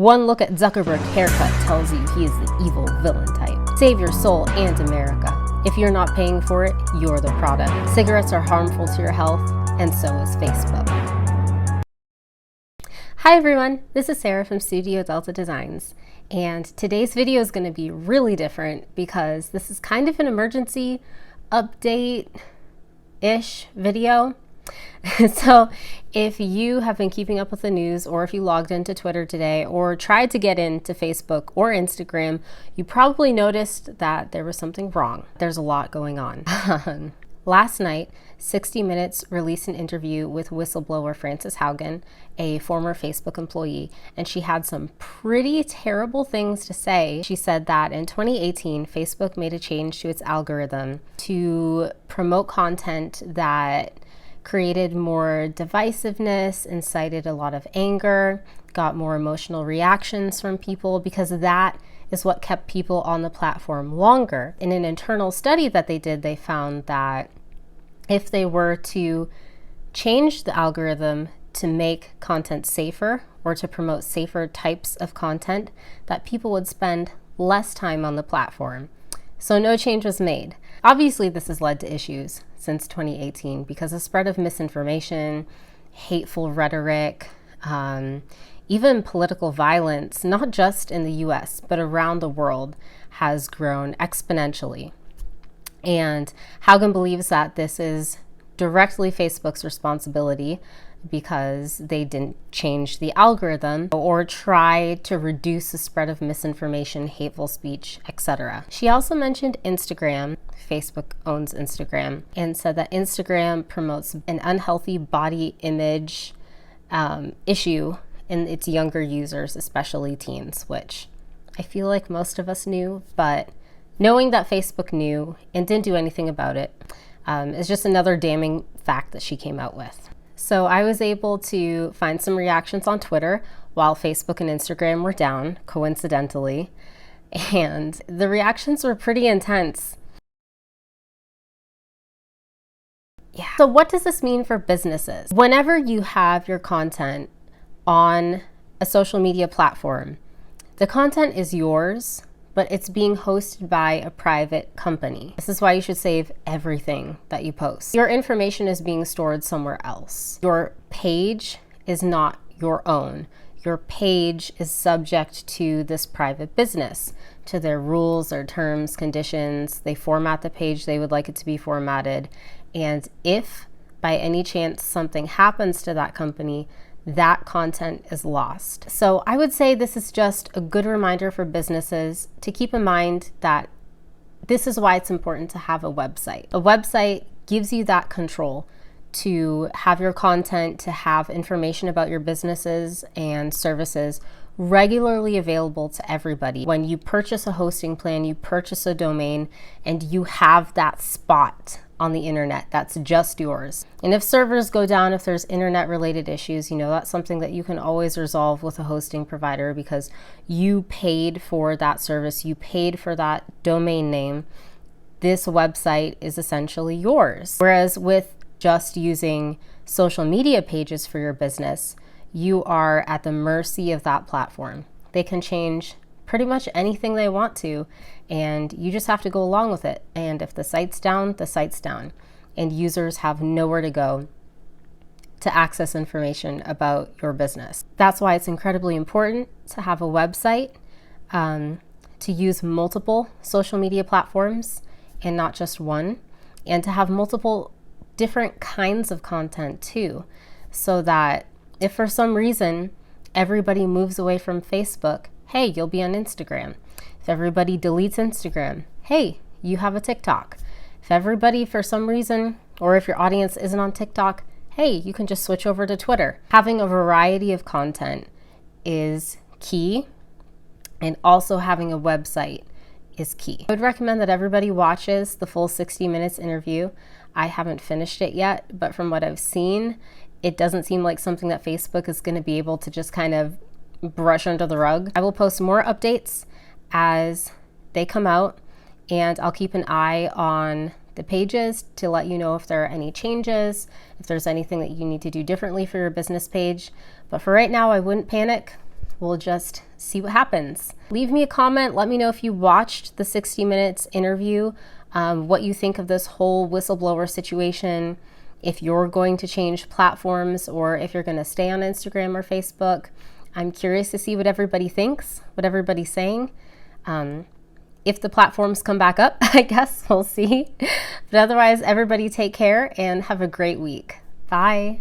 One look at Zuckerberg's haircut tells you he is the evil villain type. Save your soul and America. If you're not paying for it, you're the product. Cigarettes are harmful to your health, and so is Facebook. Hi everyone, this is Sarah from Studio Delta Designs, and today's video is going to be really different because this is kind of an emergency update-ish video. So if you have been keeping up with the news, or if you logged into Twitter today or tried to get into Facebook or Instagram, you probably noticed that there was something wrong. There's a lot going on. Last night, 60 Minutes released an interview with whistleblower Frances Haugen, a former Facebook employee, and she had some pretty terrible things to say. She said that in 2018, Facebook made a change to its algorithm to promote content that created more divisiveness, incited a lot of anger, got more emotional reactions from people, because that is what kept people on the platform longer. In an internal study that they did, they found that if they were to change the algorithm to make content safer or to promote safer types of content, that people would spend less time on the platform. So no change was made. Obviously, this has led to issues since 2018 because the spread of misinformation, hateful rhetoric, even political violence, not just in the US, but around the world, has grown exponentially. And Haugen believes that this is directly Facebook's responsibility because they didn't change the algorithm or try to reduce the spread of misinformation, hateful speech, etc. She also mentioned Instagram. Facebook owns Instagram, and said that Instagram promotes an unhealthy body image issue in its younger users, especially teens, which I feel like most of us knew, but knowing that Facebook knew and didn't do anything about it is just another damning fact that she came out with. So I was able to find some reactions on Twitter while Facebook and Instagram were down, coincidentally, and the reactions were pretty intense. Yeah. So what does this mean for businesses? Whenever you have your content on a social media platform, the content is yours, but it's being hosted by a private company. This is why you should save everything that you post. Your information is being stored somewhere else. Your page is not your own. Your page is subject to this private business, to their rules, their terms, conditions. They format the page they would like it to be formatted. And if by any chance something happens to that company, that content is lost. So I would say this is just a good reminder for businesses to keep in mind that this is why it's important to have a website. A website gives you that control to have your content, to have information about your businesses and services regularly available to everybody. When you purchase a hosting plan, you purchase a domain, and you have that spot on the internet that's just yours. And if servers go down, if there's internet related issues, you know, that's something that you can always resolve with a hosting provider because you paid for that service, you paid for that domain name. This website is essentially yours. Whereas with just using social media pages for your business, you are at the mercy of that platform. They can change pretty much anything they want to, and you just have to go along with it. And if the site's down, the site's down, and users have nowhere to go to access information about your business. That's why it's incredibly important to have a website, to use multiple social media platforms and not just one, and to have multiple different kinds of content too, so that if for some reason everybody moves away from Facebook, hey, you'll be on Instagram. If everybody deletes Instagram, hey, you have a TikTok. If everybody for some reason, or if your audience isn't on TikTok, hey, you can just switch over to Twitter. Having a variety of content is key, and also having a website is key. I would recommend that everybody watches the full 60 Minutes interview. I haven't finished it yet, but from what I've seen, it doesn't seem like something that Facebook is going to be able to just kind of brush under the rug. I will post more updates as they come out, and I'll keep an eye on the pages to let you know if there are any changes, if there's anything that you need to do differently for your business page. But for right now, I wouldn't panic. we'll just see what happens. Leave me a comment. Let me know if you watched the 60 Minutes interview, what you think of this whole whistleblower situation, if you're going to change platforms or if you're going to stay on Instagram or Facebook. I'm curious to see what everybody thinks, what everybody's saying. If the platforms come back up, I guess we'll see. But otherwise, everybody take care and have a great week. Bye.